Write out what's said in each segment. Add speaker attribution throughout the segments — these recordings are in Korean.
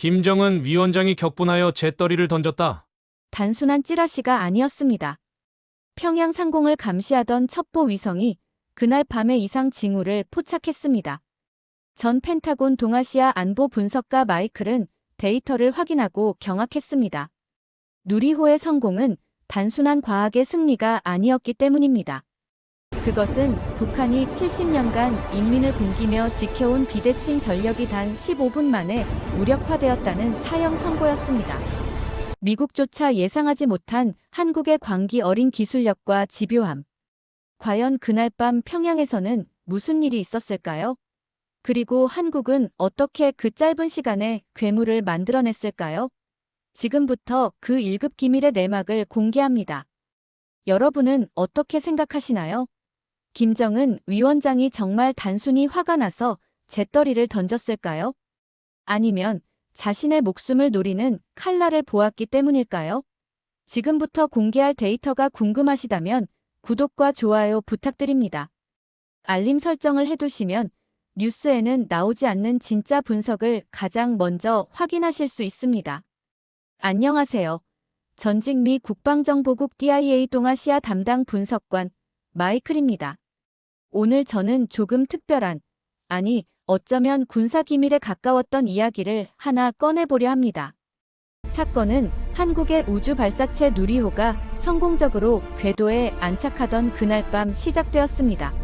Speaker 1: 김정은 위원장이 격분하여 재떨이를 던졌다.
Speaker 2: 단순한 찌라시가 아니었습니다. 평양 상공을 감시하던 첩보 위성이 그날 밤에 이상 징후를 포착했습니다. 전 펜타곤 동아시아 안보 분석가 마이클은 데이터를 확인하고 경악했습니다. 누리호의 성공은 단순한 과학의 승리가 아니었기 때문입니다. 그것은 북한이 70년간 인민을 굶기며 지켜온 비대칭 전력이 단 15분 만에 무력화되었다는 사형 선고였습니다. 미국조차 예상하지 못한 한국의 광기 어린 기술력과 집요함. 과연 그날 밤 평양에서는 무슨 일이 있었을까요? 그리고 한국은 어떻게 그 짧은 시간에 괴물을 만들어냈을까요? 지금부터 그 1급 기밀의 내막을 공개합니다. 여러분은 어떻게 생각하시나요? 김정은 위원장이 정말 단순히 화가 나서 재떨이를 던졌을까요? 아니면 자신의 목숨을 노리는 칼날을 보았기 때문일까요? 지금부터 공개할 데이터가 궁금하시다면 구독과 좋아요 부탁드립니다. 알림 설정을 해두시면 뉴스에는 나오지 않는 진짜 분석을 가장 먼저 확인하실 수 있습니다. 안녕하세요. 전직 미 국방정보국 DIA 동아시아 담당 분석관 마이클입니다. 오늘 저는 조금 특별한, 아니 어쩌면 군사기밀에 가까웠던 이야기를 하나 꺼내보려 합니다. 사건은 한국의 우주 발사체 누리호가 성공적으로 궤도에 안착하던 그날 밤 시작되었습니다.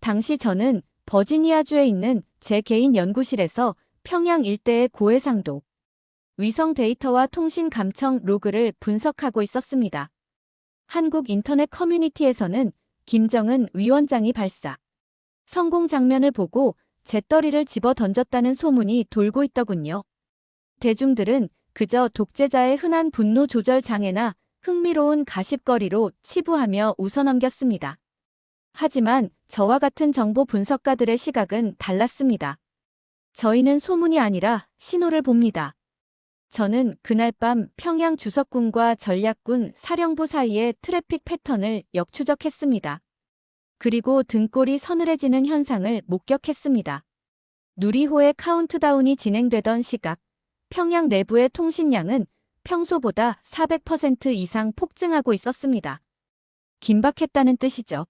Speaker 2: 당시 저는 버지니아주에 있는 제 개인 연구실에서 평양 일대의 고해상도 위성 데이터와 통신 감청 로그를 분석하고 있었습니다. 한국 인터넷 커뮤니티에서는 김정은 위원장이 발사 성공 장면을 보고 재떨이를 집어 던졌다는 소문이 돌고 있더군요. 대중들은 그저 독재자의 흔한 분노 조절 장애나 흥미로운 가십거리로 치부하며 웃어넘겼습니다. 하지만 저와 같은 정보 분석가들의 시각은 달랐습니다. 저희는 소문이 아니라 신호를 봅니다. 저는 그날 밤 평양 주석군과 전략군 사령부 사이의 트래픽 패턴을 역추적했습니다. 그리고 등골이 서늘해지는 현상을 목격했습니다. 누리호의 카운트다운이 진행되던 시각, 평양 내부의 통신량은 평소보다 400% 이상 폭증하고 있었습니다. 긴박했다는 뜻이죠.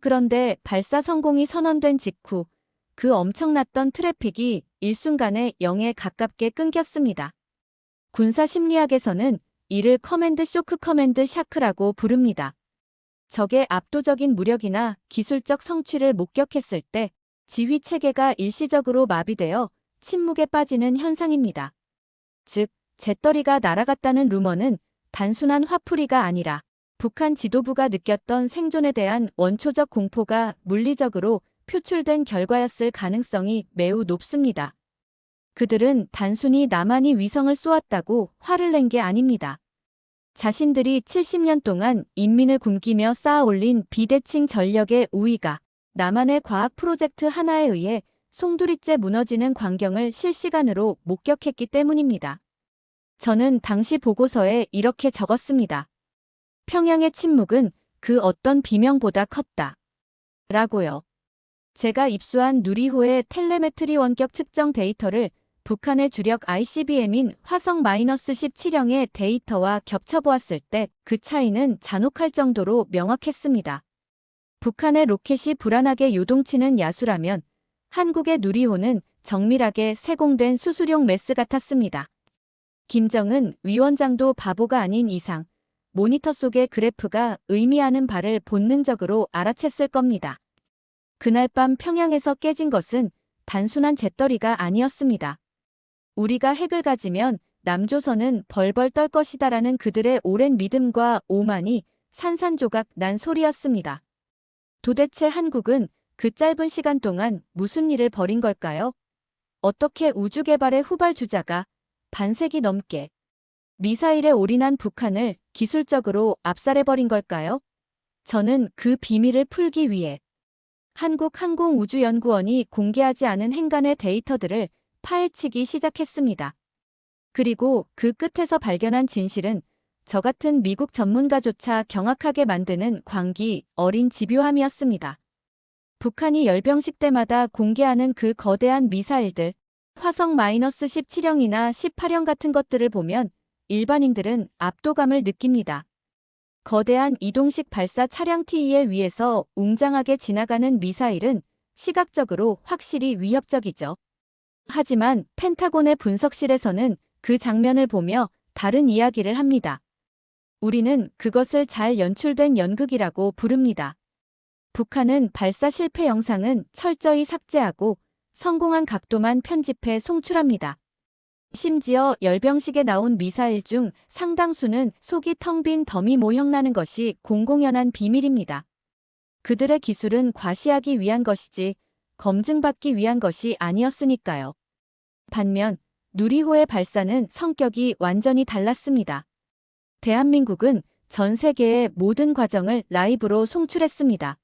Speaker 2: 그런데 발사 성공이 선언된 직후 그 엄청났던 트래픽이 일순간에 0에 가깝게 끊겼습니다. 군사 심리학에서는 이를 커맨드 쇼크 커맨드 샤크라고 부릅니다. 적의 압도적인 무력이나 기술적 성취를 목격했을 때 지휘 체계가 일시적으로 마비되어 침묵에 빠지는 현상입니다. 즉, 재떨이가 날아갔다는 루머는 단순한 화풀이가 아니라 북한 지도부가 느꼈던 생존에 대한 원초적 공포가 물리적으로 표출된 결과였을 가능성이 매우 높습니다. 그들은 단순히 남한이 위성을 쏘았다고 화를 낸 게 아닙니다. 자신들이 70년 동안 인민을 굶기며 쌓아올린 비대칭 전력의 우위가 남한의 과학 프로젝트 하나에 의해 송두리째 무너지는 광경을 실시간으로 목격했기 때문입니다. 저는 당시 보고서에 이렇게 적었습니다. 평양의 침묵은 그 어떤 비명보다 컸다. 라고요. 제가 입수한 누리호의 텔레메트리 원격 측정 데이터를 북한의 주력 ICBM인 화성-17형의 데이터와 겹쳐보았을 때 그 차이는 잔혹할 정도로 명확했습니다. 북한의 로켓이 불안하게 요동치는 야수라면 한국의 누리호는 정밀하게 세공된 수술용 메스 같았습니다. 김정은 위원장도 바보가 아닌 이상 모니터 속의 그래프가 의미하는 바를 본능적으로 알아챘을 겁니다. 그날 밤 평양에서 깨진 것은 단순한 재떨이가 아니었습니다. 우리가 핵을 가지면 남조선은 벌벌 떨 것이다라는 그들의 오랜 믿음과 오만이 산산조각 난 소리였습니다. 도대체 한국은 그 짧은 시간 동안 무슨 일을 벌인 걸까요? 어떻게 우주 개발의 후발주자가 반세기 넘게 미사일에 올인한 북한을 기술적으로 압살해버린 걸까요? 저는 그 비밀을 풀기 위해 한국항공우주연구원이 공개하지 않은 행간의 데이터들을 파헤치기 시작했습니다. 그리고 그 끝에서 발견한 진실은 저 같은 미국 전문가조차 경악하게 만드는 광기 어린 집요함이었습니다. 북한이 열병식 때마다 공개하는 그 거대한 미사일들, 화성 -17형이나 18형 같은 것들을 보면 일반인들은 압도감을 느낍니다. 거대한 이동식 발사 차량 T2의 위에서 웅장하게 지나가는 미사일은 시각적으로 확실히 위협적이죠. 하지만 펜타곤의 분석실에서는 그 장면을 보며 다른 이야기를 합니다. 우리는 그것을 잘 연출된 연극이라고 부릅니다. 북한은 발사 실패 영상은 철저히 삭제하고 성공한 각도만 편집해 송출합니다. 심지어 열병식에 나온 미사일 중 상당수는 속이 텅 빈 더미 모형라는 것이 공공연한 비밀입니다. 그들의 기술은 과시하기 위한 것이지 검증받기 위한 것이 아니었으니까요. 반면 누리호의 발사는 성격이 완전히 달랐습니다. 대한민국은 전 세계의 모든 과정을 라이브로 송출했습니다.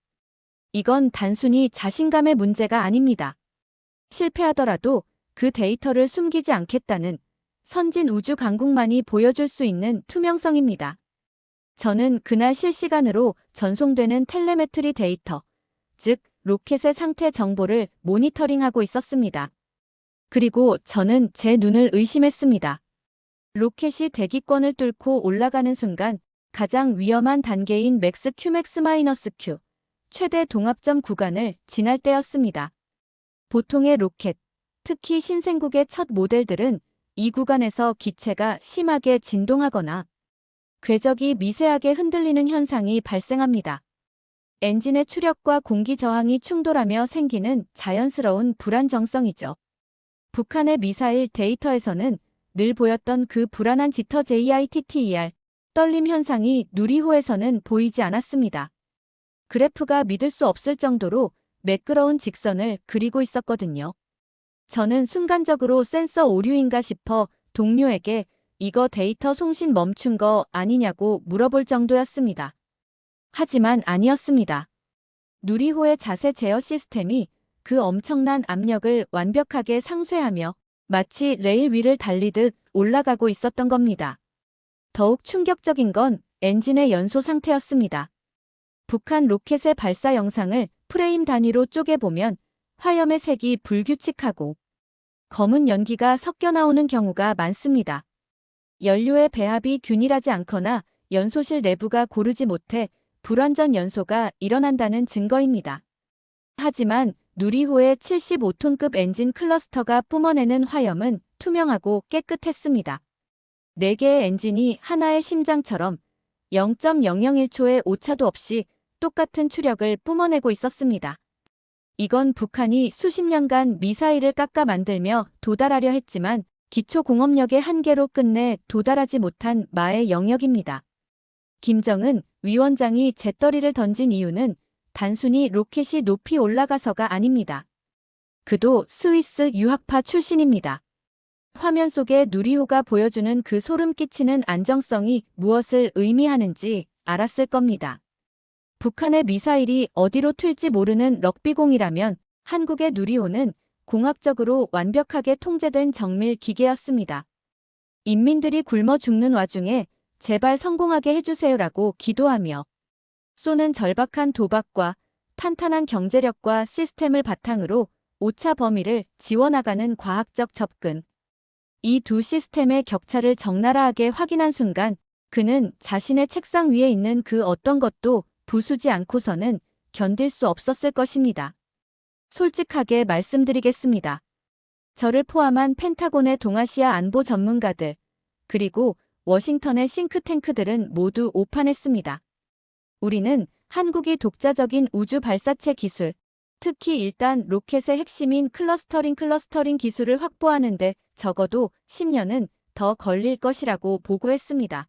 Speaker 2: 이건 단순히 자신감의 문제가 아닙니다. 실패하더라도 그 데이터를 숨기지 않겠다는 선진 우주 강국만이 보여줄 수 있는 투명성입니다. 저는 그날 실시간으로 전송되는 텔레메트리 데이터, 즉 로켓의 상태 정보를 모니터링하고 있었습니다. 그리고 저는 제 눈을 의심했습니다. 로켓이 대기권을 뚫고 올라가는 순간 가장 위험한 단계인 맥스 Q 최대 동압점 구간을 지날 때였습니다. 보통의 로켓, 특히 신생국의 첫 모델들은 이 구간에서 기체가 심하게 진동하거나 궤적이 미세하게 흔들리는 현상이 발생합니다. 엔진의 추력과 공기 저항이 충돌하며 생기는 자연스러운 불안정성이죠. 북한의 미사일 데이터에서는 늘 보였던 그 불안한 지터 JITTER, 떨림 현상이 누리호에서는 보이지 않았습니다. 그래프가 믿을 수 없을 정도로 매끄러운 직선을 그리고 있었거든요. 저는 순간적으로 센서 오류인가 싶어 동료에게 이거 데이터 송신 멈춘 거 아니냐고 물어볼 정도였습니다. 하지만 아니었습니다. 누리호의 자세 제어 시스템이 그 엄청난 압력을 완벽하게 상쇄하며 마치 레일 위를 달리듯 올라가고 있었던 겁니다. 더욱 충격적인 건 엔진의 연소 상태였습니다. 북한 로켓의 발사 영상을 프레임 단위로 쪼개보면 화염의 색이 불규칙하고 검은 연기가 섞여 나오는 경우가 많습니다. 연료의 배합이 균일하지 않거나 연소실 내부가 고르지 못해 불완전 연소가 일어난다는 증거입니다. 하지만 누리호의 75톤급 엔진 클러스터가 뿜어내는 화염은 투명하고 깨끗했습니다. 4개의 엔진이 하나의 심장처럼 0.001초의 오차도 없이 똑같은 추력을 뿜어내고 있었습니다. 이건 북한이 수십 년간 미사일을 깎아 만들며 도달하려 했지만 기초공업력의 한계로 끝내 도달하지 못한 마의 영역입니다. 김정은 위원장이 재떨이를 던진 이유는 단순히 로켓이 높이 올라가서가 아닙니다. 그도 스위스 유학파 출신입니다. 화면 속에 누리호가 보여주는 그 소름 끼치는 안정성이 무엇을 의미하는지 알았을 겁니다. 북한의 미사일이 어디로 튈지 모르는 럭비공이라면 한국의 누리호는 공학적으로 완벽하게 통제된 정밀 기계였습니다. 인민들이 굶어 죽는 와중에 제발 성공하게 해주세요라고 기도하며 쏘는 절박한 도박과 탄탄한 경제력과 시스템을 바탕으로 오차 범위를 지워나가는 과학적 접근. 이 두 시스템의 격차를 적나라하게 확인한 순간 그는 자신의 책상 위에 있는 그 어떤 것도 부수지 않고서는 견딜 수 없었을 것입니다. 솔직하게 말씀드리겠습니다. 저를 포함한 펜타곤의 동아시아 안보 전문가들, 그리고 워싱턴의 싱크탱크들은 모두 오판했습니다. 우리는 한국이 독자적인 우주 발사체 기술, 특히 일단 로켓의 핵심인 클러스터링 기술을 확보하는데 적어도 10년은 더 걸릴 것이라고 보고했습니다.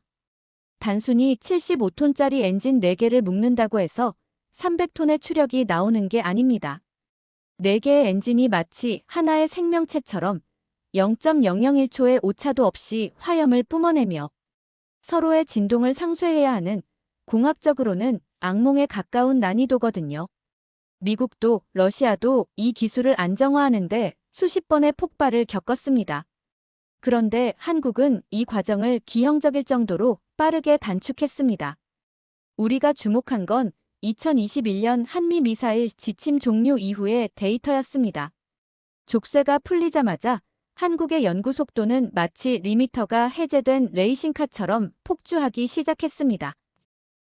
Speaker 2: 단순히 75톤짜리 엔진 4개를 묶는다고 해서 300톤의 추력이 나오는 게 아닙니다. 4개의 엔진이 마치 하나의 생명체처럼 0.001초의 오차도 없이 화염을 뿜어내며 서로의 진동을 상쇄해야 하는 공학적으로는 악몽에 가까운 난이도거든요. 미국도 러시아도 이 기술을 안정화하는데 수십 번의 폭발을 겪었습니다. 그런데 한국은 이 과정을 기형적일 정도로 빠르게 단축했습니다. 우리가 주목한 건 2021년 한미 미사일 지침 종료 이후의 데이터였습니다. 족쇄가 풀리자마자 한국의 연구 속도는 마치 리미터가 해제된 레이싱카처럼 폭주하기 시작했습니다.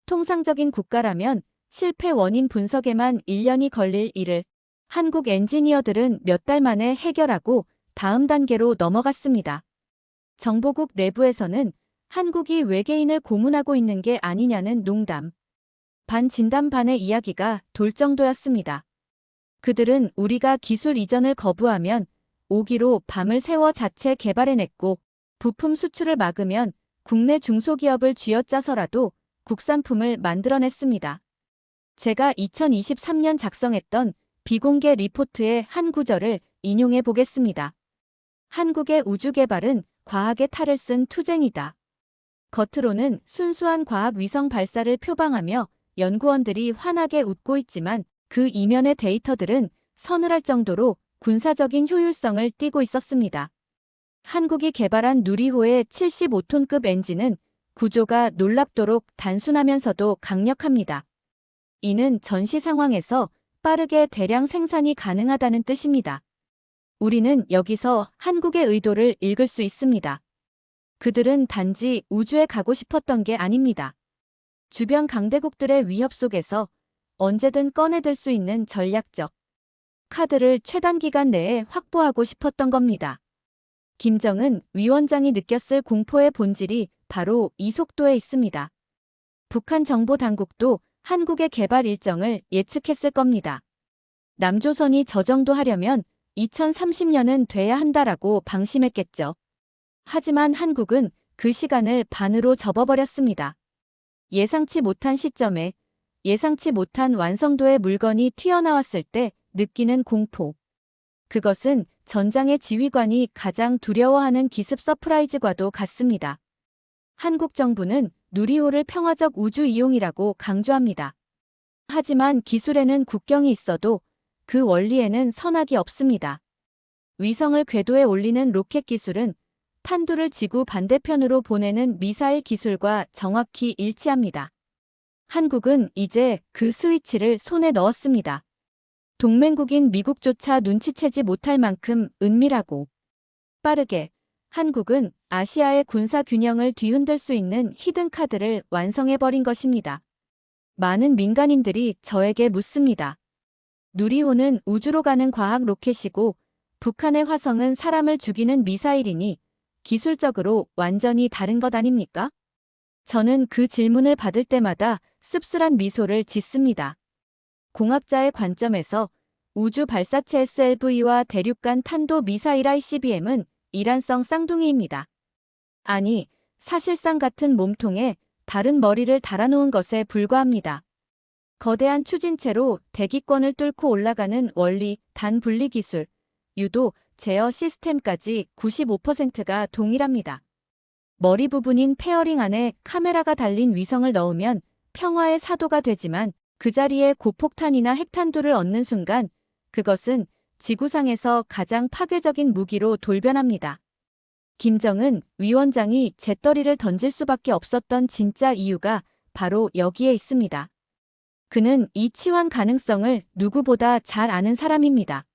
Speaker 2: 통상적인 국가라면 실패 원인 분석에만 1년이 걸릴 일을 한국 엔지니어들은 몇 달 만에 해결하고 다음 단계로 넘어갔습니다. 정보국 내부에서는 한국이 외계인을 고문하고 있는 게 아니냐는 농담, 반 진담 반의 이야기가 돌 정도였습니다. 그들은 우리가 기술 이전을 거부하면 오기로 밤을 새워 자체 개발해냈고 부품 수출을 막으면 국내 중소기업을 쥐어짜서라도 국산품을 만들어냈습니다. 제가 2023년 작성했던 비공개 리포트의 한 구절을 인용해 보겠습니다. 한국의 우주 개발은 과학의 탈을 쓴 투쟁이다. 겉으로는 순수한 과학 위성 발사를 표방하며 연구원들이 환하게 웃고 있지만 그 이면의 데이터들은 서늘할 정도로 군사적인 효율성을 띠고 있었습니다. 한국이 개발한 누리호의 75톤급 엔진은 구조가 놀랍도록 단순하면서도 강력합니다. 이는 전시 상황에서 빠르게 대량 생산이 가능하다는 뜻입니다. 우리는 여기서 한국의 의도를 읽을 수 있습니다. 그들은 단지 우주에 가고 싶었던 게 아닙니다. 주변 강대국들의 위협 속에서 언제든 꺼내들 수 있는 전략적 카드를 최단 기간 내에 확보하고 싶었던 겁니다. 김정은 위원장이 느꼈을 공포의 본질이 바로 이 속도에 있습니다. 북한 정보 당국도 한국의 개발 일정을 예측했을 겁니다. 남조선이 저 정도 하려면 2030년은 돼야 한다라고 방심했겠죠. 하지만 한국은 그 시간을 반으로 접어버렸습니다. 예상치 못한 시점에 예상치 못한 완성도의 물건이 튀어나왔을 때 느끼는 공포. 그것은 전장의 지휘관이 가장 두려워하는 기습 서프라이즈과도 같습니다. 한국 정부는 누리호를 평화적 우주 이용이라고 강조합니다. 하지만 기술에는 국경이 있어도 그 원리에는 선악이 없습니다. 위성을 궤도에 올리는 로켓 기술은 탄두를 지구 반대편으로 보내는 미사일 기술과 정확히 일치합니다. 한국은 이제 그 스위치를 손에 넣었습니다. 동맹국인 미국조차 눈치채지 못할 만큼 은밀하고 빠르게 한국은 아시아의 군사 균형을 뒤흔들 수 있는 히든카드를 완성해버린 것입니다. 많은 민간인들이 저에게 묻습니다. 누리호는 우주로 가는 과학 로켓이고 북한의 화성은 사람을 죽이는 미사일이니 기술적으로 완전히 다른 것 아닙니까? 저는 그 질문을 받을 때마다 씁쓸한 미소를 짓습니다. 공학자의 관점에서 우주 발사체 SLV와 대륙간 탄도 미사일 ICBM은 이란성 쌍둥이입니다. 아니, 사실상 같은 몸통에 다른 머리를 달아놓은 것에 불과합니다. 거대한 추진체로 대기권을 뚫고 올라가는 원리, 단 분리 기술, 유도, 제어 시스템까지 95%가 동일합니다. 머리 부분인 페어링 안에 카메라가 달린 위성을 넣으면 평화의 사도가 되지만 그 자리에 고폭탄이나 핵탄두를 얻는 순간 그것은 지구상에서 가장 파괴적인 무기로 돌변합니다. 김정은 위원장이 재떨이를 던질 수밖에 없었던 진짜 이유가 바로 여기에 있습니다. 그는 이 치환 가능성을 누구보다 잘 아는 사람입니다.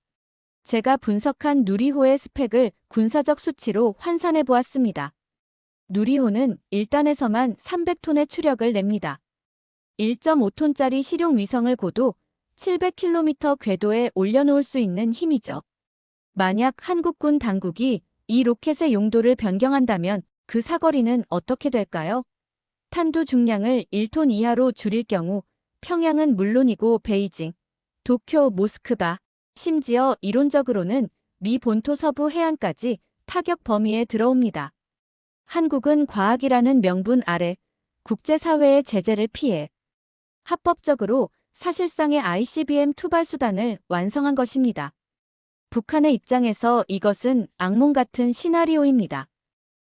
Speaker 2: 제가 분석한 누리호의 스펙을 군사적 수치로 환산해 보았습니다. 누리호는 1단에서만 300톤의 추력을 냅니다. 1.5톤짜리 실용 위성을 고도 700km 궤도에 올려놓을 수 있는 힘이죠. 만약 한국군 당국이 이 로켓의 용도를 변경한다면 그 사거리는 어떻게 될까요? 탄두 중량을 1톤 이하로 줄일 경우 평양은 물론이고 베이징, 도쿄, 모스크바, 심지어 이론적으로는 미 본토 서부 해안까지 타격 범위에 들어옵니다. 한국은 과학이라는 명분 아래 국제사회의 제재를 피해 합법적으로 사실상의 ICBM 투발 수단을 완성한 것입니다. 북한의 입장에서 이것은 악몽 같은 시나리오입니다.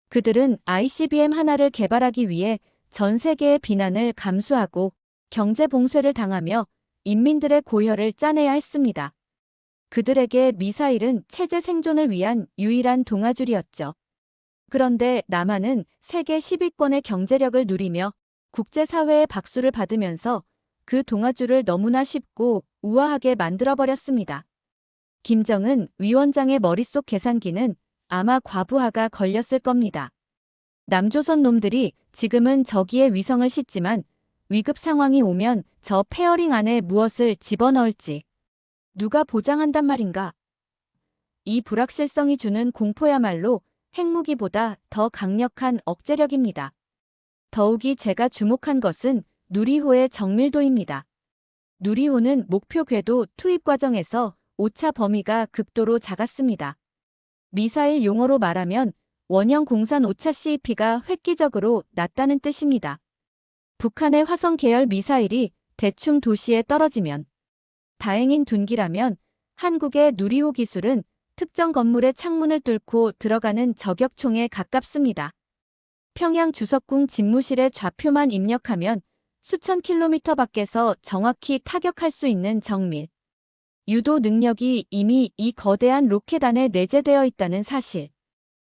Speaker 2: 그들은 ICBM 하나를 개발하기 위해 전 세계의 비난을 감수하고 경제 봉쇄를 당하며 인민들의 고혈을 짜내야 했습니다. 그들에게 미사일은 체제 생존을 위한 유일한 동아줄이었죠. 그런데 남한은 세계 10위권의 경제력을 누리며 국제사회의 박수를 받으면서 그 동아줄을 너무나 쉽고 우아하게 만들어버렸습니다. 김정은 위원장의 머릿속 계산기는 아마 과부하가 걸렸을 겁니다. 남조선 놈들이 지금은 저기에 위성을 싣지만 위급 상황이 오면 저 페어링 안에 무엇을 집어넣을지 누가 보장한단 말인가? 이 불확실성이 주는 공포야말로 핵무기보다 더 강력한 억제력입니다. 더욱이 제가 주목한 것은 누리호의 정밀도입니다. 누리호는 목표 궤도 투입 과정에서 오차 범위가 극도로 작았습니다. 미사일 용어로 말하면 원형 공산 오차 CEP가 획기적으로 낮다는 뜻입니다. 북한의 화성 계열 미사일이 대충 도시에 떨어지면 다행인 둔기라면 한국의 누리호 기술은 특정 건물의 창문을 뚫고 들어가는 저격총에 가깝습니다. 평양 주석궁 집무실의 좌표만 입력하면 수천 킬로미터 밖에서 정확히 타격할 수 있는 정밀 유도 능력이 이미 이 거대한 로켓 안에 내재되어 있다는 사실.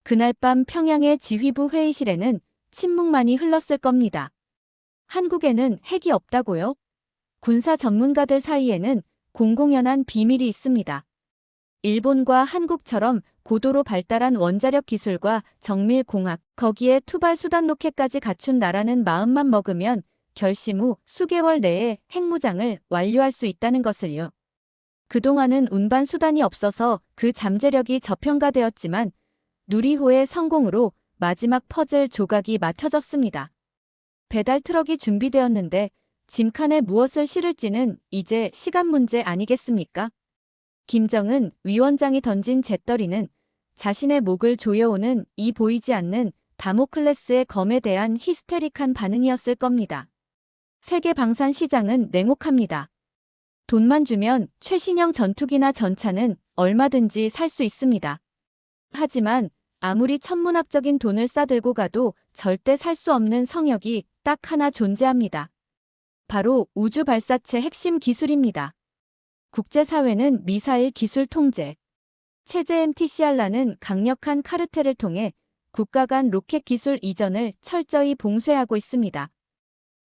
Speaker 2: 그날 밤 평양의 지휘부 회의실에는 침묵만이 흘렀을 겁니다. 한국에는 핵이 없다고요? 군사 전문가들 사이에는 공공연한 비밀이 있습니다. 일본과 한국처럼 고도로 발달한 원자력 기술과 정밀 공학, 거기에 투발 수단 로켓까지 갖춘 나라는 마음만 먹으면 결심 후 수개월 내에 핵무장을 완료할 수 있다는 것을요. 그동안은 운반 수단이 없어서 그 잠재력이 저평가되었지만 누리호의 성공으로 마지막 퍼즐 조각이 맞춰졌습니다. 배달 트럭이 준비되었는데 짐칸에 무엇을 실을지는 이제 시간 문제 아니겠습니까? 김정은 위원장이 던진 재떨이는 자신의 목을 조여오는 이 보이지 않는 다모클레스의 검에 대한 히스테릭한 반응이었을 겁니다. 세계 방산 시장은 냉혹합니다. 돈만 주면 최신형 전투기나 전차는 얼마든지 살 수 있습니다. 하지만 아무리 천문학적인 돈을 싸들고 가도 절대 살 수 없는 성역이 딱 하나 존재합니다. 바로 우주 발사체 핵심 기술입니다. 국제사회는 미사일 기술 통제, 체제 MTCR라는 강력한 카르텔을 통해 국가 간 로켓 기술 이전을 철저히 봉쇄하고 있습니다.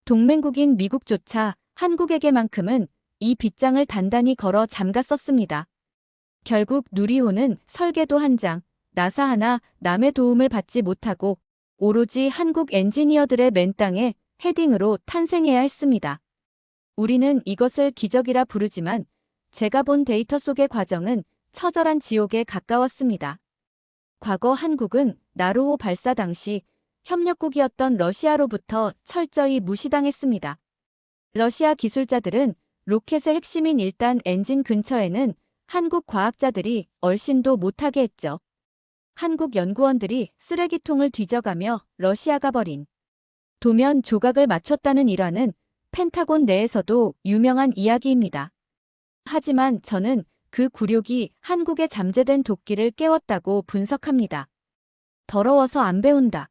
Speaker 2: 동맹국인 미국조차 한국에게만큼은 이 빗장을 단단히 걸어 잠갔었습니다. 결국 누리호는 설계도 한 장, 나사 하나 남의 도움을 받지 못하고 오로지 한국 엔지니어들의 맨땅에 헤딩으로 탄생해야 했습니다. 우리는 이것을 기적이라 부르지만 제가 본 데이터 속의 과정은 처절한 지옥에 가까웠습니다. 과거 한국은 나로호 발사 당시 협력국이었던 러시아로부터 철저히 무시당했습니다. 러시아 기술자들은 로켓의 핵심인 일단 엔진 근처에는 한국 과학자들이 얼씬도 못하게 했죠. 한국 연구원들이 쓰레기통을 뒤져가며 러시아가 버린 도면 조각을 맞췄다는 일화는 펜타곤 내에서도 유명한 이야기입니다. 하지만 저는 그 굴욕이 한국의 잠재된 도끼를 깨웠다고 분석합니다. 더러워서 안 배운다.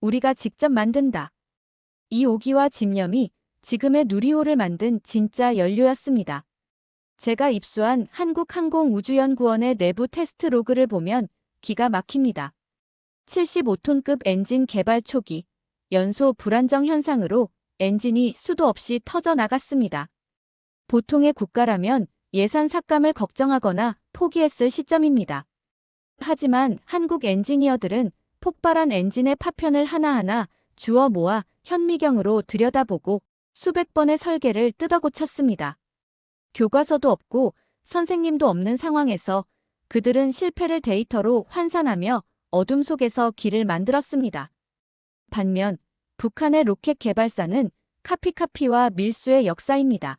Speaker 2: 우리가 직접 만든다. 이 오기와 집념이 지금의 누리호를 만든 진짜 연료였습니다. 제가 입수한 한국항공우주연구원의 내부 테스트 로그를 보면 기가 막힙니다. 75톤급 엔진 개발 초기, 연소 불안정 현상으로 엔진이 수도 없이 터져 나갔습니다. 보통의 국가라면 예산 삭감을 걱정하거나 포기했을 시점입니다. 하지만 한국 엔지니어들은 폭발한 엔진의 파편을 하나하나 주워 모아 현미경으로 들여다보고 수백 번의 설계를 뜯어고쳤습니다. 교과서도 없고 선생님도 없는 상황에서 그들은 실패를 데이터로 환산하며 어둠 속에서 길을 만들었습니다. 반면 북한의 로켓 개발사는 카피카피와 밀수의 역사입니다.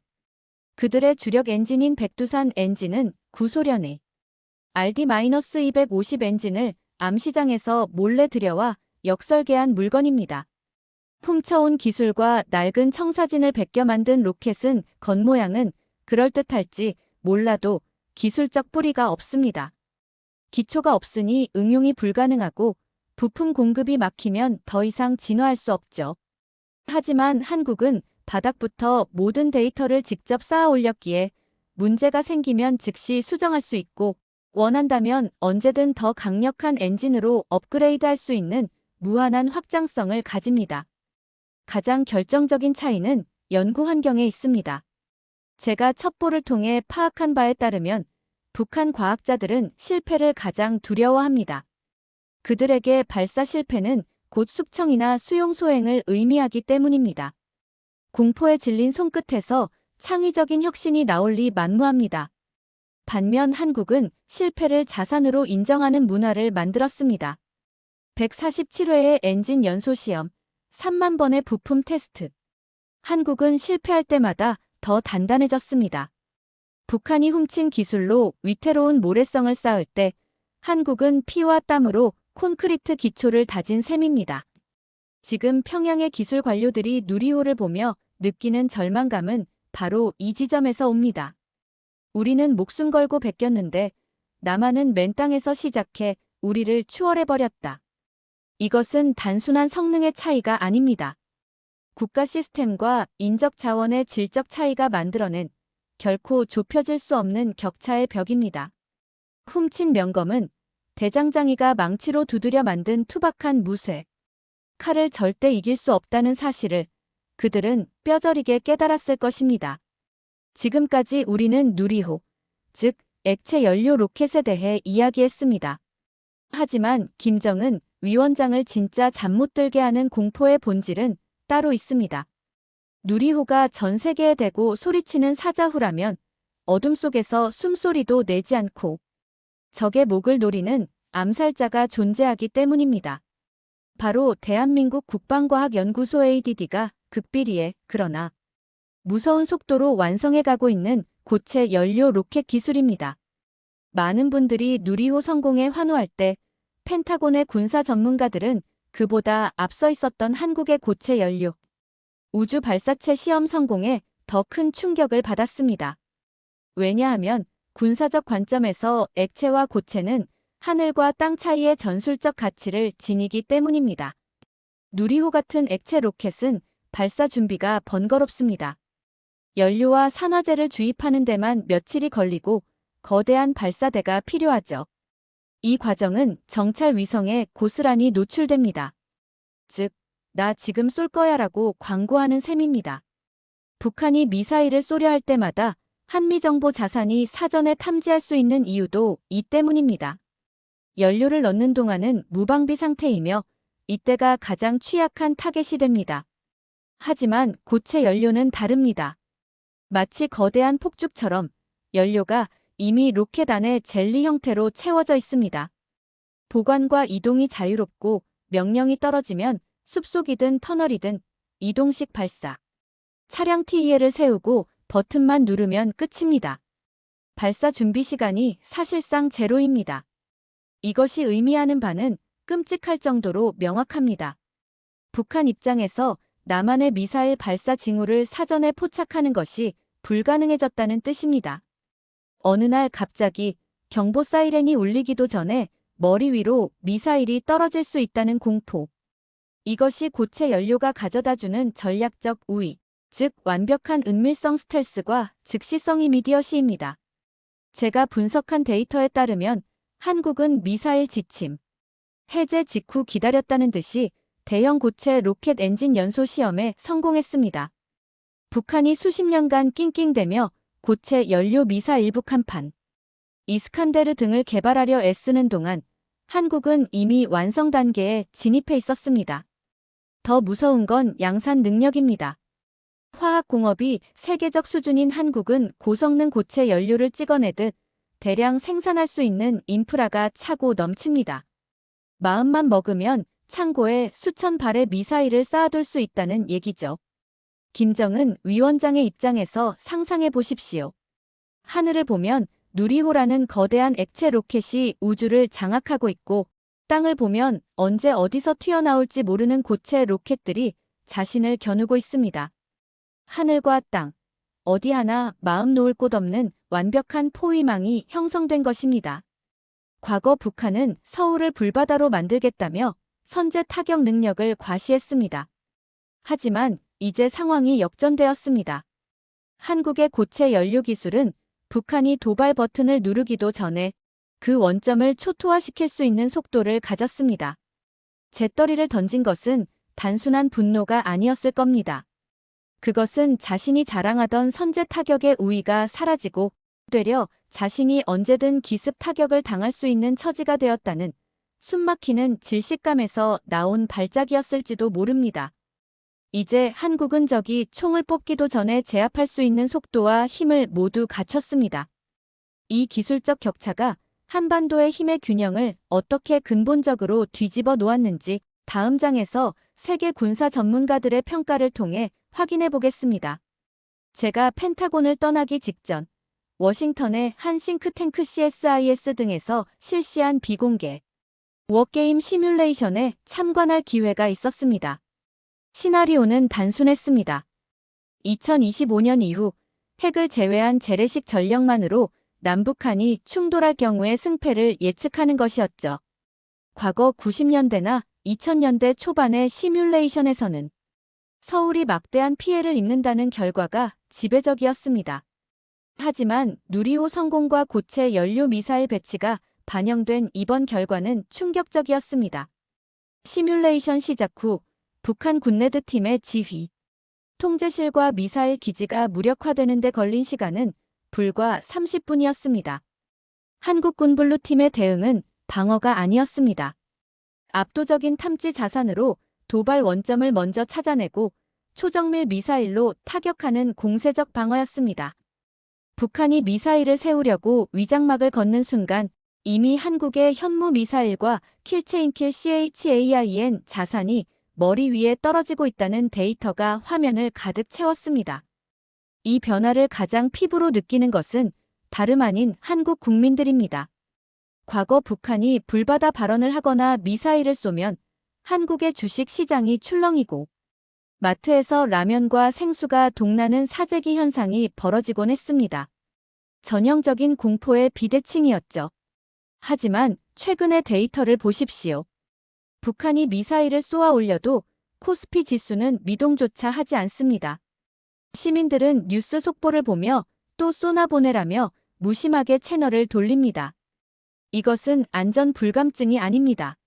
Speaker 2: 그들의 주력 엔진인 백두산 엔진은 구소련의 RD-250 엔진을 암시장에서 몰래 들여와 역설계한 물건입니다. 훔쳐온 기술과 낡은 청사진을 베껴 만든 로켓은 겉모양은 그럴듯할지 몰라도 기술적 뿌리가 없습니다. 기초가 없으니 응용이 불가능하고 부품 공급이 막히면 더 이상 진화할 수 없죠. 하지만 한국은 바닥부터 모든 데이터를 직접 쌓아 올렸기에 문제가 생기면 즉시 수정할 수 있고 원한다면 언제든 더 강력한 엔진으로 업그레이드할 수 있는 무한한 확장성을 가집니다. 가장 결정적인 차이는 연구 환경에 있습니다. 제가 첩보를 통해 파악한 바에 따르면 북한 과학자들은 실패를 가장 두려워합니다. 그들에게 발사 실패는 곧 숙청이나 수용 소행을 의미하기 때문입니다. 공포에 질린 손끝에서 창의적인 혁신이 나올 리 만무합니다. 반면 한국은 실패를 자산으로 인정하는 문화를 만들었습니다. 147회의 엔진 연소 시험, 3만 번의 부품 테스트. 한국은 실패할 때마다 더 단단해졌습니다. 북한이 훔친 기술로 위태로운 모래성을 쌓을 때 한국은 피와 땀으로 콘크리트 기초를 다진 셈입니다. 지금 평양의 기술 관료들이 누리호를 보며 느끼는 절망감은 바로 이 지점에서 옵니다. 우리는 목숨 걸고 베꼈는데 남한은 맨 땅에서 시작해 우리를 추월해버렸다. 이것은 단순한 성능의 차이가 아닙니다. 국가 시스템과 인적 자원의 질적 차이가 만들어낸 결코 좁혀질 수 없는 격차의 벽입니다. 훔친 명검은 대장장이가 망치로 두드려 만든 투박한 무쇠. 칼을 절대 이길 수 없다는 사실을 그들은 뼈저리게 깨달았을 것입니다. 지금까지 우리는 누리호, 즉 액체 연료 로켓에 대해 이야기했습니다. 하지만 김정은 위원장을 진짜 잠 못 들게 하는 공포의 본질은 따로 있습니다. 누리호가 전 세계에 대고 소리치는 사자후라면 어둠 속에서 숨소리도 내지 않고 적의 목을 노리는 암살자가 존재하기 때문입니다. 바로 대한민국 국방과학연구소 ADD가 극비리에 그러나 무서운 속도로 완성해 가고 있는 고체 연료 로켓 기술입니다. 많은 분들이 누리호 성공에 환호할 때 펜타곤의 군사 전문가들은 그보다 앞서 있었던 한국의 고체 연료 우주 발사체 시험 성공에 더 큰 충격을 받았습니다. 왜냐하면 군사적 관점에서 액체와 고체는 하늘과 땅 차이의 전술적 가치를 지니기 때문입니다. 누리호 같은 액체 로켓은 발사 준비가 번거롭습니다. 연료와 산화제를 주입하는 데만 며칠이 걸리고 거대한 발사대가 필요하죠. 이 과정은 정찰 위성에 고스란히 노출됩니다. 즉, 나 지금 쏠 거야라고 광고하는 셈입니다. 북한이 미사일을 쏘려 할 때마다 한미정보 자산이 사전에 탐지할 수 있는 이유도 이 때문입니다. 연료를 넣는 동안은 무방비 상태이며 이때가 가장 취약한 타겟이 됩니다. 하지만 고체 연료는 다릅니다. 마치 거대한 폭죽처럼 연료가 이미 로켓 안에 젤리 형태로 채워져 있습니다. 보관과 이동이 자유롭고 명령이 떨어지면 숲속이든 터널이든 이동식 발사. 차량 TEL을 세우고 버튼만 누르면 끝입니다. 발사 준비 시간이 사실상 제로입니다. 이것이 의미하는 바는 끔찍할 정도로 명확합니다. 북한 입장에서 남한의 미사일 발사 징후를 사전에 포착하는 것이 불가능해졌다는 뜻입니다. 어느 날 갑자기 경보 사이렌이 울리기도 전에 머리 위로 미사일이 떨어질 수 있다는 공포. 이것이 고체 연료가 가져다주는 전략적 우위, 즉 완벽한 은밀성 스텔스과 즉시성 이미디어시입니다. 제가 분석한 데이터에 따르면 한국은 미사일 지침, 해제 직후 기다렸다는 듯이 대형 고체 로켓 엔진 연소 시험에 성공했습니다. 북한이 수십 년간 낑낑대며 고체 연료 미사일 북한판, 이스칸데르 등을 개발하려 애쓰는 동안 한국은 이미 완성 단계에 진입해 있었습니다. 더 무서운 건 양산 능력입니다. 화학공업이 세계적 수준인 한국은 고성능 고체 연료를 찍어내듯 대량 생산할 수 있는 인프라가 차고 넘칩니다. 마음만 먹으면 창고에 수천 발의 미사일을 쌓아둘 수 있다는 얘기죠. 김정은 위원장의 입장에서 상상해 보십시오. 하늘을 보면 누리호라는 거대한 액체 로켓이 우주를 장악하고 있고 땅을 보면 언제 어디서 튀어나올지 모르는 고체 로켓들이 자신을 겨누고 있습니다. 하늘과 땅, 어디 하나 마음 놓을 곳 없는 완벽한 포위망이 형성된 것입니다. 과거 북한은 서울을 불바다로 만들겠다며 선제 타격 능력을 과시했습니다. 하지만 이제 상황이 역전되었습니다. 한국의 고체 연료 기술은 북한이 도발 버튼을 누르기도 전에 그 원점을 초토화시킬 수 있는 속도를 가졌습니다. 재떨이를 던진 것은 단순한 분노가 아니었을 겁니다. 그것은 자신이 자랑하던 선제 타격의 우위가 사라지고 되려 자신이 언제든 기습 타격을 당할 수 있는 처지가 되었다는 숨막히는 질식감에서 나온 발작이었을지도 모릅니다. 이제 한국은 적이 총을 뽑기도 전에 제압할 수 있는 속도와 힘을 모두 갖췄습니다. 이 기술적 격차가 한반도의 힘의 균형을 어떻게 근본적으로 뒤집어 놓았는지 다음 장에서 세계 군사 전문가들의 평가를 통해 확인해 보겠습니다. 제가 펜타곤을 떠나기 직전 워싱턴의 한 싱크탱크 CSIS 등에서 실시한 비공개 워게임 시뮬레이션에 참관할 기회가 있었습니다. 시나리오는 단순했습니다. 2025년 이후 핵을 제외한 재래식 전력만으로 남북한이 충돌할 경우의 승패를 예측하는 것이었죠. 과거 90년대나 2000년대 초반의 시뮬레이션에서는 서울이 막대한 피해를 입는다는 결과가 지배적이었습니다. 하지만 누리호 성공과 고체 연료 미사일 배치가 반영된 이번 결과는 충격적이었습니다. 시뮬레이션 시작 후 북한 군레드 팀의 지휘, 통제실과 미사일 기지가 무력화되는 데 걸린 시간은 불과 30분이었습니다. 한국군 블루팀의 대응은 방어가 아니었습니다. 압도적인 탐지 자산으로 도발 원점을 먼저 찾아내고 초정밀 미사일로 타격하는 공세적 방어였습니다. 북한이 미사일을 세우려고 위장막을 걷는 순간 이미 한국의 현무 미사일과 킬체인킬 CHAIN 자산이 머리 위에 떨어지고 있다는 데이터가 화면을 가득 채웠습니다. 이 변화를 가장 피부로 느끼는 것은 다름 아닌 한국 국민들입니다. 과거 북한이 불바다 발언을 하거나 미사일을 쏘면 한국의 주식 시장이 출렁이고 마트에서 라면과 생수가 동나는 사재기 현상이 벌어지곤 했습니다. 전형적인 공포의 비대칭이었죠. 하지만 최근의 데이터를 보십시오. 북한이 미사일을 쏘아 올려도 코스피 지수는 미동조차 하지 않습니다. 시민들은 뉴스 속보를 보며 또 쏘나 보내라며 무심하게 채널을 돌립니다. 이것은 안전 불감증이 아닙니다.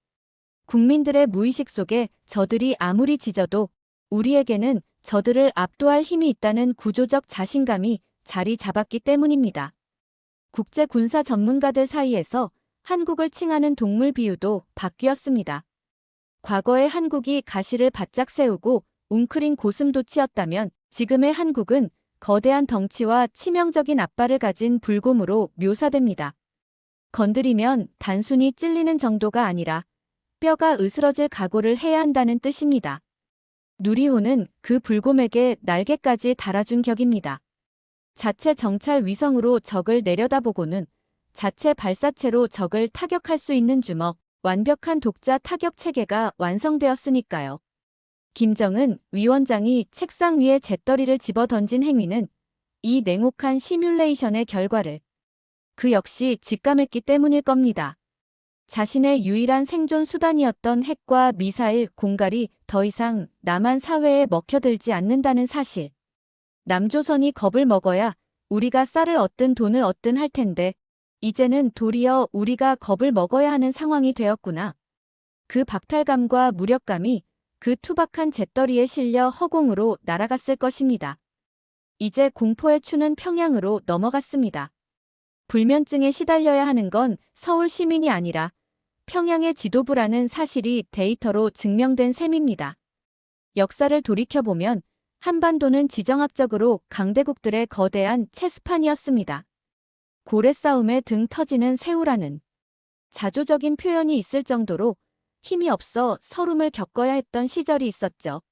Speaker 2: 국민들의 무의식 속에 저들이 아무리 짖어도 우리에게는 저들을 압도할 힘이 있다는 구조적 자신감이 자리 잡았기 때문입니다. 국제 군사 전문가들 사이에서 한국을 칭하는 동물 비유도 바뀌었습니다. 과거의 한국이 가시를 바짝 세우고 웅크린 고슴도치였다면 지금의 한국은 거대한 덩치와 치명적인 앞발을 가진 불곰으로 묘사됩니다. 건드리면 단순히 찔리는 정도가 아니라 뼈가 으스러질 각오를 해야 한다는 뜻입니다. 누리호는 그 불곰에게 날개까지 달아준 격입니다. 자체 정찰 위성으로 적을 내려다보고는 자체 발사체로 적을 타격할 수 있는 주먹, 완벽한 독자 타격 체계가 완성되었으니까요. 김정은 위원장이 책상 위에 재떨이를 집어 던진 행위는 이 냉혹한 시뮬레이션의 결과를 그 역시 직감했기 때문일 겁니다. 자신의 유일한 생존 수단이었던 핵과 미사일 공갈이 더 이상 남한 사회에 먹혀들지 않는다는 사실. 남조선이 겁을 먹어야 우리가 쌀을 얻든 돈을 얻든 할 텐데 이제는 도리어 우리가 겁을 먹어야 하는 상황이 되었구나. 그 박탈감과 무력감이 그 투박한 재떨이에 실려 허공으로 날아갔을 것입니다. 이제 공포의 추는 평양으로 넘어갔습니다. 불면증에 시달려야 하는 건 서울 시민이 아니라 평양의 지도부라는 사실이 데이터로 증명된 셈입니다. 역사를 돌이켜보면 한반도는 지정학적으로 강대국들의 거대한 체스판이었습니다. 고래 싸움에 등 터지는 새우라는 자조적인 표현이 있을 정도로 힘이 없어 서름을 겪어야 했던 시절이 있었죠.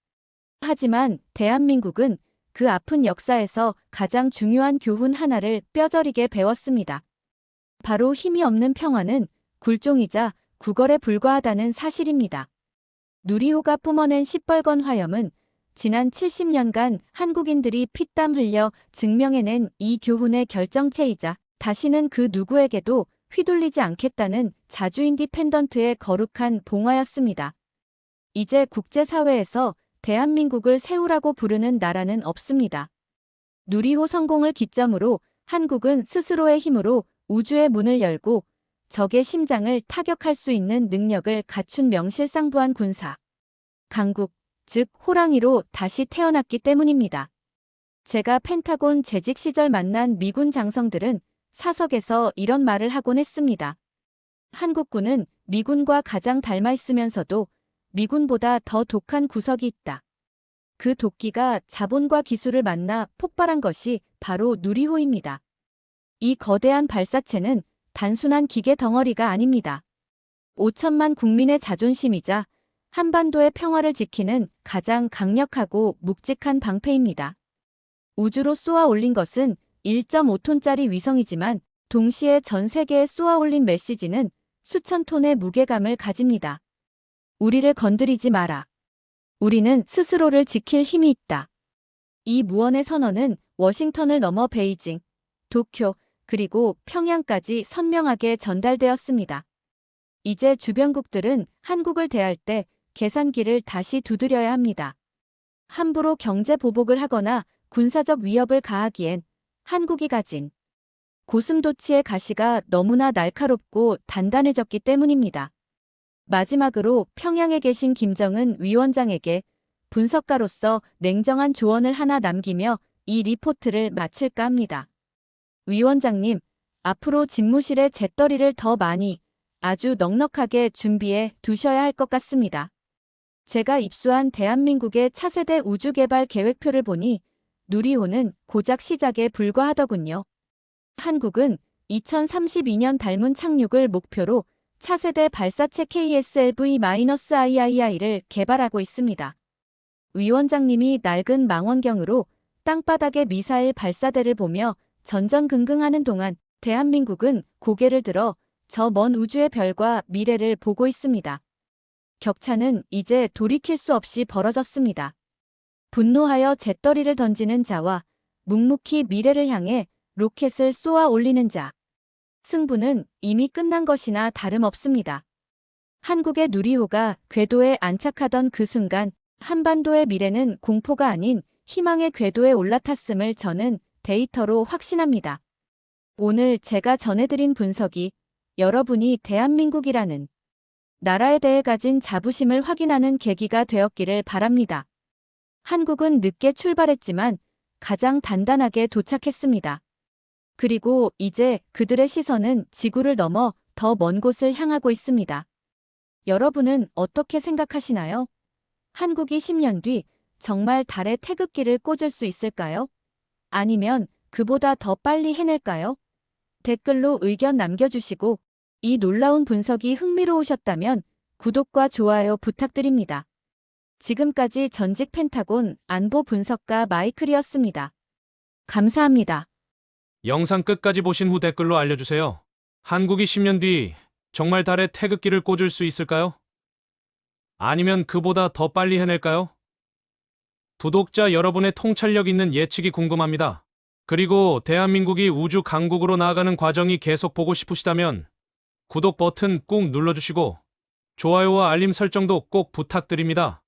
Speaker 2: 하지만 대한민국은 그 아픈 역사에서 가장 중요한 교훈 하나를 뼈저리게 배웠습니다. 바로 힘이 없는 평화는 굴종이자 구걸에 불과하다는 사실입니다. 누리호가 뿜어낸 시뻘건 화염은 지난 70년간 한국인들이 피땀 흘려 증명해낸 이 교훈의 결정체이자 다시는 그 누구에게도 휘둘리지 않겠다는 자주인디펜던트의 거룩한 봉화였습니다. 이제 국제사회에서 대한민국을 새우라고 부르는 나라는 없습니다. 누리호 성공을 기점으로 한국은 스스로의 힘으로 우주의 문을 열고 적의 심장을 타격할 수 있는 능력을 갖춘 명실상부한 군사 강국, 즉 호랑이로 다시 태어났기 때문입니다. 제가 펜타곤 재직 시절 만난 미군 장성들은 사석에서 이런 말을 하곤 했습니다. 한국군은 미군과 가장 닮아 있으면서도 미군보다 더 독한 구석이 있다. 그 도끼가 자본과 기술을 만나 폭발한 것이 바로 누리호입니다. 이 거대한 발사체는 단순한 기계 덩어리가 아닙니다. 5천만 국민의 자존심이자 한반도의 평화를 지키는 가장 강력하고 묵직한 방패입니다. 우주로 쏘아 올린 것은 1.5톤짜리 위성이지만 동시에 전 세계에 쏘아 올린 메시지는 수천 톤의 무게감을 가집니다. 우리를 건드리지 마라. 우리는 스스로를 지킬 힘이 있다. 이 무언의 선언은 워싱턴을 넘어 베이징, 도쿄, 그리고 평양까지 선명하게 전달되었습니다. 이제 주변국들은 한국을 대할 때 계산기를 다시 두드려야 합니다. 함부로 경제 보복을 하거나 군사적 위협을 가하기엔 한국이 가진 고슴도치의 가시가 너무나 날카롭고 단단해졌기 때문입니다. 마지막으로 평양에 계신 김정은 위원장에게 분석가로서 냉정한 조언을 하나 남기며 이 리포트를 마칠까 합니다. 위원장님, 앞으로 집무실에 재떨이를 더 많이 아주 넉넉하게 준비해 두셔야 할 것 같습니다. 제가 입수한 대한민국의 차세대 우주개발 계획표를 보니 누리호는 고작 시작에 불과하더군요. 한국은 2032년 달문 착륙을 목표로 차세대 발사체 KSLV-III를 개발하고 있습니다. 위원장님이 낡은 망원경으로 땅바닥의 미사일 발사대를 보며 전전긍긍하는 동안 대한민국은 고개를 들어 저 먼 우주의 별과 미래를 보고 있습니다. 격차는 이제 돌이킬 수 없이 벌어졌습니다. 분노하여 재떨이를 던지는 자와 묵묵히 미래를 향해 로켓을 쏘아 올리는 자. 승부는 이미 끝난 것이나 다름없습니다. 한국의 누리호가 궤도에 안착하던 그 순간 한반도의 미래는 공포가 아닌 희망의 궤도에 올라탔음을 저는 데이터로 확신합니다. 오늘 제가 전해드린 분석이 여러분이 대한민국이라는 나라에 대해 가진 자부심을 확인하는 계기가 되었기를 바랍니다. 한국은 늦게 출발했지만 가장 단단하게 도착했습니다. 그리고 이제 그들의 시선은 지구를 넘어 더 먼 곳을 향하고 있습니다. 여러분은 어떻게 생각하시나요? 한국이 10년 뒤 정말 달에 태극기를 꽂을 수 있을까요? 아니면 그보다 더 빨리 해낼까요? 댓글로 의견 남겨주시고 이 놀라운 분석이 흥미로우셨다면 구독과 좋아요 부탁드립니다. 지금까지 전직 펜타곤 안보 분석가 마이클이었습니다. 감사합니다.
Speaker 1: 영상 끝까지 보신 후 댓글로 알려주세요. 한국이 10년 뒤 정말 달에 태극기를 꽂을 수 있을까요? 아니면 그보다 더 빨리 해낼까요? 구독자 여러분의 통찰력 있는 예측이 궁금합니다. 그리고 대한민국이 우주 강국으로 나아가는 과정이 계속 보고 싶으시다면 구독 버튼 꾹 눌러주시고 좋아요와 알림 설정도 꼭 부탁드립니다.